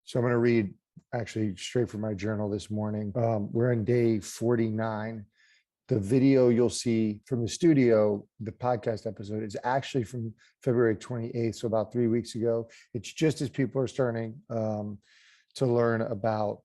So I'm going to read actually straight from my journal this morning. We're in day 49. The video you'll see from the studio, the podcast episode, is actually from February 28th, so about 3 weeks ago. It's just as people are starting to learn about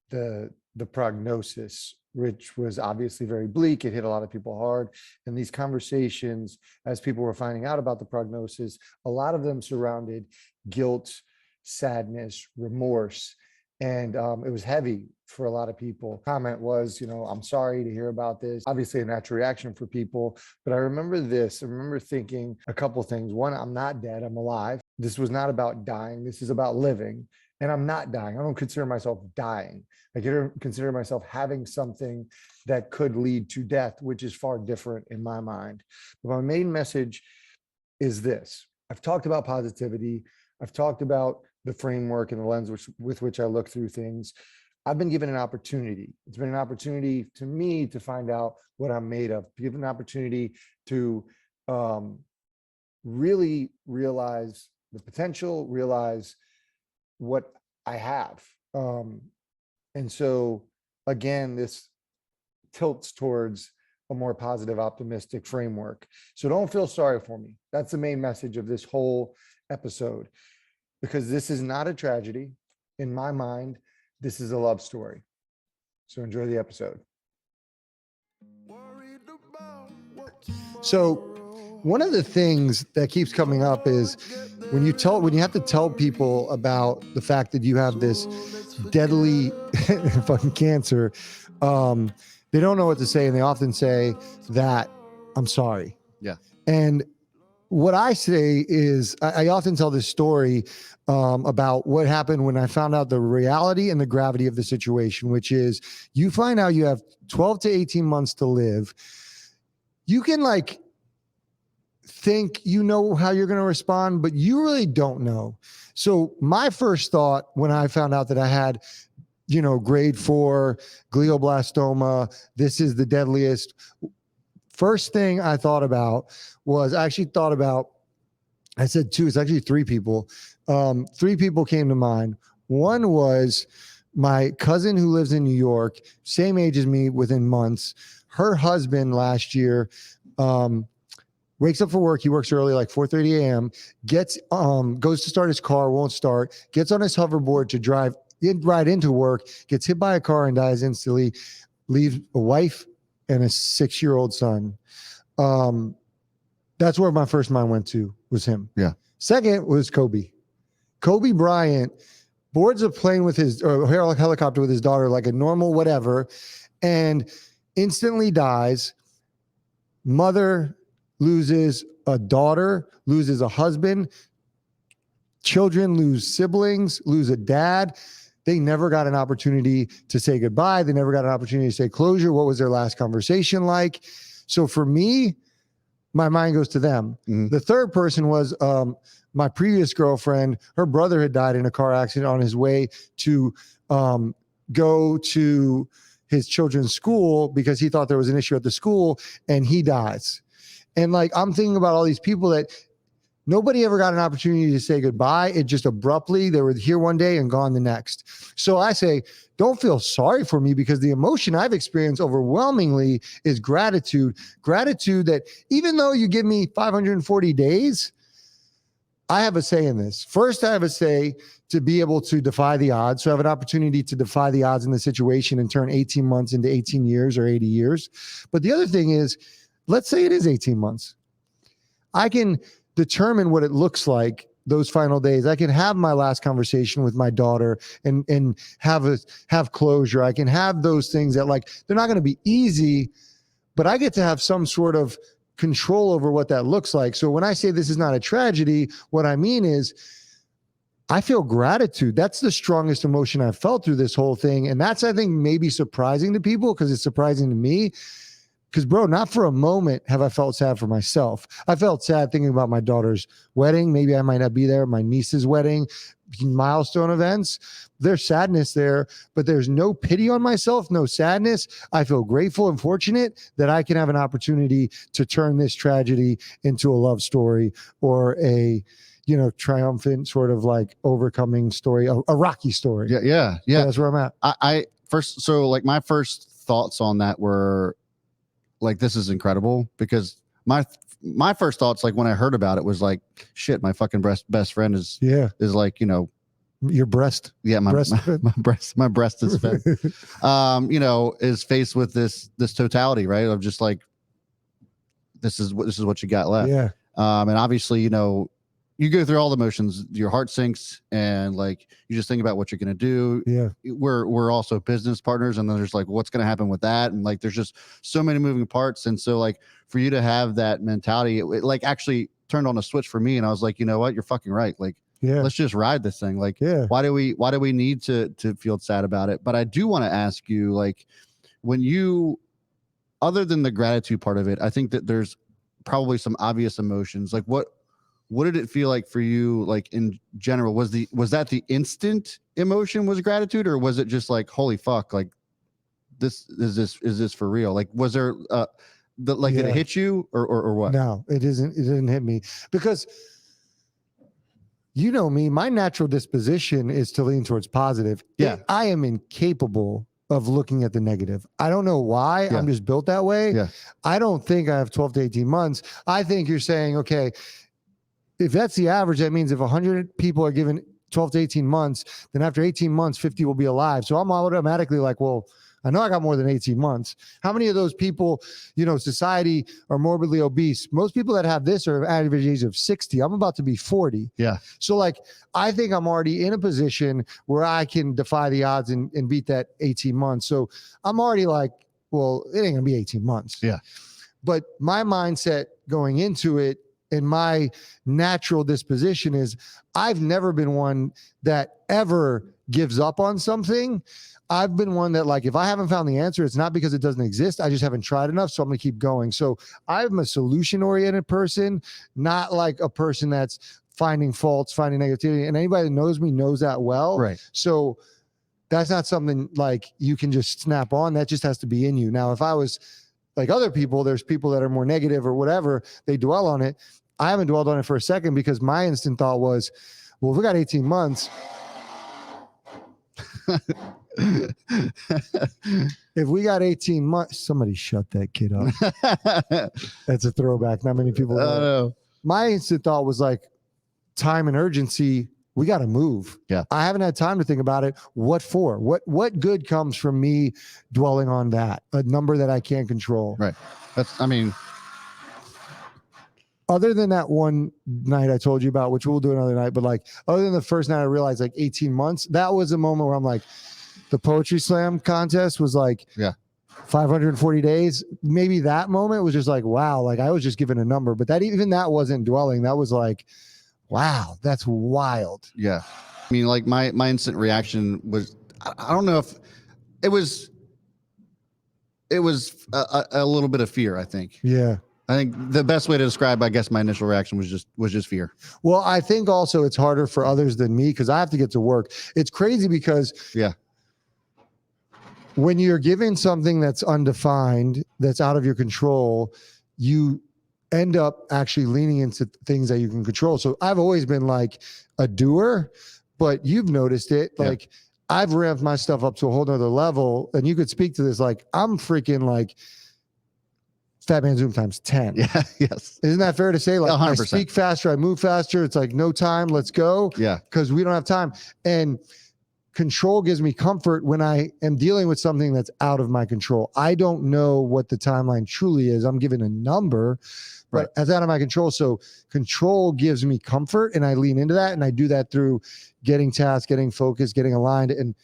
the prognosis, which was obviously very bleak. It hit a lot of people hard. And these conversations, as people were finding out about the prognosis, a lot of them surrounded guilt, sadness, remorse. And it was heavy for a lot of people. Comment was, I'm sorry to hear about this. Obviously a natural reaction for people. But I remember this. I remember thinking a couple things. One, I'm not dead, I'm alive. This was not about dying. This is about living. And I'm not dying. I don't consider myself dying. I consider myself having something that could lead to death, which is far different in my mind. But my main message is this. I've talked about positivity. I've talked about the framework and the lens with which I look through things. I've been given an opportunity. It's been an opportunity to me to find out what I'm made of, given an opportunity to really realize the potential, realize what I have. And so again, this tilts towards a more positive, optimistic framework. So don't feel sorry for me. That's the main message of this whole episode, because this is not a tragedy. In my mind, this is a love story. So enjoy the episode. So one of the things that keeps coming up is when you have to tell people about the fact that you have this deadly fucking cancer, they don't know what to say. And they often say that I'm sorry. Yeah. And what I say is I often tell this story about what happened when I found out the reality and the gravity of the situation, which is you find out you have 12 to 18 months to live. You can think you know how you're going to respond, but you really don't know. So my first thought when I found out that I had, grade 4 glioblastoma, this is the deadliest. First thing I thought about was I said two, it's actually three people. Three people came to mind. One was my cousin who lives in New York, same age as me within months. Her husband last year, wakes up for work. He works early, like 4:30 a.m. Goes to start his car, won't start. Gets on his hoverboard to drive right into work. Gets hit by a car and dies instantly. Leaves a wife and a 6-year-old son. That's where my first mind went to, was him. Yeah. Second was Kobe. Kobe Bryant boards a plane with helicopter with his daughter, like a normal whatever, and instantly dies. Mother loses a daughter, loses a husband, children lose siblings, lose a dad. They never got an opportunity to say goodbye. They never got an opportunity to say closure. What was their last conversation like? So for me, my mind goes to them. Mm-hmm. The third person was my previous girlfriend. Her brother had died in a car accident on his way to go to his children's school because he thought there was an issue at the school, and he dies. And I'm thinking about all these people that nobody ever got an opportunity to say goodbye. It just abruptly, they were here one day and gone the next. So I say, don't feel sorry for me, because the emotion I've experienced overwhelmingly is gratitude. Gratitude that even though you give me 540 days, I have a say in this. First, I have a say to be able to defy the odds. So I have an opportunity to defy the odds in the situation and turn 18 months into 18 years or 80 years. But the other thing is, let's say it is 18 months. I can determine what it looks like those final days. I can have my last conversation with my daughter and have closure. I can have those things that they're not going to be easy, but I get to have some sort of control over what that looks like. So when I say this is not a tragedy, what I mean is I feel gratitude. That's the strongest emotion I've felt through this whole thing. And that's, I think, maybe surprising to people, because it's surprising to me. Because, bro, not for a moment have I felt sad for myself. I felt sad thinking about my daughter's wedding. Maybe I might not be there. My niece's wedding, milestone events. There's sadness there, but there's no pity on myself, no sadness. I feel grateful and fortunate that I can have an opportunity to turn this tragedy into a love story or a triumphant sort of like overcoming story, a Rocky story. Yeah. That's where I'm at. My first thoughts on that were like, this is incredible, because my first thoughts, like when I heard about it, was like, shit, my fucking best friend is like, your breast. Yeah, my breast is fed. Is faced with this totality, right? Of just like, this is what you got left. Yeah. And obviously, you go through all the motions, your heart sinks, and like, you just think about what you're going to do. Yeah. We're also business partners, and then there's like, what's going to happen with that? And like, there's just so many moving parts. And so like, for you to have that mentality, it like actually turned on a switch for me. And I was like, you know what? You're fucking right. Like, let's just ride this thing. Like, why do we need to feel sad about it? But I do want to ask you, like, when you, other than the gratitude part of it, I think that there's probably some obvious emotions. Like, what did it feel like for you? Like, in general, was that the instant emotion was gratitude, or was it just like, holy fuck, like, is this for real? Like, was there did it hit you or what? No, it isn't. It didn't hit me, because me, my natural disposition is to lean towards positive. Yeah. I am incapable of looking at the negative. I don't know why. Yeah. I'm just built that way. Yeah. I don't think I have 12 to 18 months. I think you're saying, okay, if that's the average, that means if 100 people are given 12 to 18 months, then after 18 months, 50 will be alive. So I'm automatically like, well, I know I got more than 18 months. How many of those people, society are morbidly obese? Most people that have this are average age of 60. I'm about to be 40. Yeah. So like, I think I'm already in a position where I can defy the odds and beat that 18 months. So I'm already like, well, it ain't gonna be 18 months. Yeah. But my mindset going into it, and my natural disposition is, I've never been one that ever gives up on something. I've been one that, like, if I haven't found the answer, it's not because it doesn't exist. I just haven't tried enough. So I'm going to keep going. So I'm a solution oriented person, not like a person that's finding faults, finding negativity. And anybody that knows me knows that well. Right. So that's not something like you can just snap on. That just has to be in you. Now, if I was like other people, there's people that are more negative or whatever, they dwell on it. I haven't dwelled on it for a second, because my instant thought was, well, if we got 18 months, if we got 18 months, somebody shut that kid up. That's a throwback. Not many people know. My instant thought was like, time and urgency. We got to move. Yeah. I haven't had time to think about it. What for? What good comes from me dwelling on that? A number that I can't control. Right. Other than that one night I told you about, which we'll do another night, but like, other than the first night I realized like 18 months, that was a moment where I'm like, the poetry slam contest was like 540 days. Maybe that moment was just like, wow, like I was just given a number, but even that wasn't dwelling. That was like, wow, that's wild. Yeah. I mean, like my instant reaction was, I don't know if it was a little bit of fear, I think. Yeah. I think the best way to describe, I guess, my initial reaction was just fear. Well, I think also it's harder for others than me, because I have to get to work. It's crazy because when you're given something that's undefined, that's out of your control, you end up actually leaning into things that you can control. So I've always been like a doer, but you've noticed it. Like I've ramped my stuff up to a whole nother level, and you could speak to this. Like I'm freaking like Fat Man Zoom times 10. Yeah. Yes. Isn't that fair to say? Like 100%. I speak faster, I move faster. It's like no time, let's go. Yeah. Because we don't have time. And control gives me comfort when I am dealing with something that's out of my control. I don't know what the timeline truly is. I'm given a number, but it's out of my control. So control gives me comfort, and I lean into that. And I do that through getting tasks, getting focused, getting aligned. And,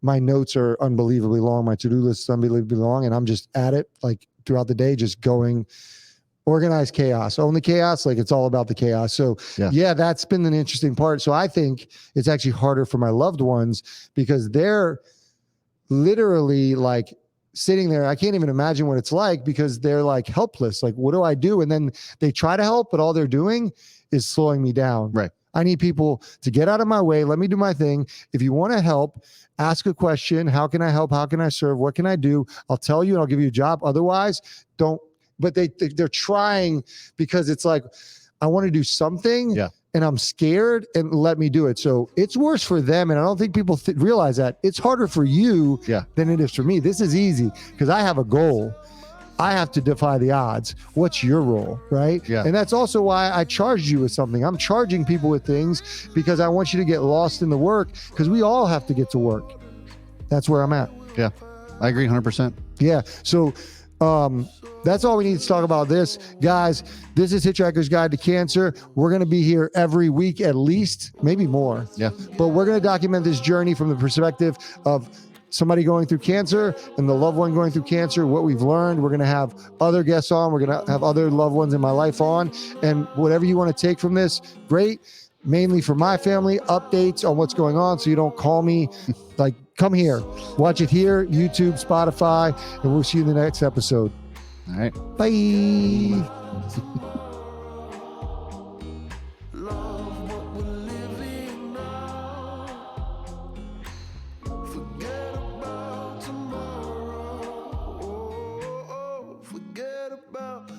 my notes are unbelievably long. My to-do list is unbelievably long. And I'm just at it like throughout the day, just going organized chaos, only chaos. Like it's all about the chaos. So that's been an interesting part. So I think it's actually harder for my loved ones, because they're literally like sitting there. I can't even imagine what it's like, because they're like helpless. Like, what do I do? And then they try to help, but all they're doing is slowing me down. Right. I need people to get out of my way. Let me do my thing. If you want to help, ask a question. How can I help? How can I serve? What can I do? I'll tell you and I'll give you a job. Otherwise, don't. But they're trying, because it's like, I want to do something. Yeah. And I'm scared, and let me do it. So it's worse for them. And I don't think people realize that it's harder for you than it is for me. This is easy because I have a goal. I have to defy the odds. What's your role, right? Yeah. And that's also why I charged you with something. I'm charging people with things because I want you to get lost in the work, because we all have to get to work. That's where I'm at. Yeah, I agree 100%. Yeah. So that's all we need to talk about this. Guys, this is Hitchhiker's Guide to Cancer. We're going to be here every week at least, maybe more. Yeah. But we're going to document this journey from the perspective of somebody going through cancer and the loved one going through cancer, what we've learned. We're going to have other guests on. We're going to have other loved ones in my life on. And whatever you want to take from this, great. Mainly for my family, updates on what's going on, so you don't call me. Like, come here. Watch it here, YouTube, Spotify, and we'll see you in the next episode. All right. Bye. Forget about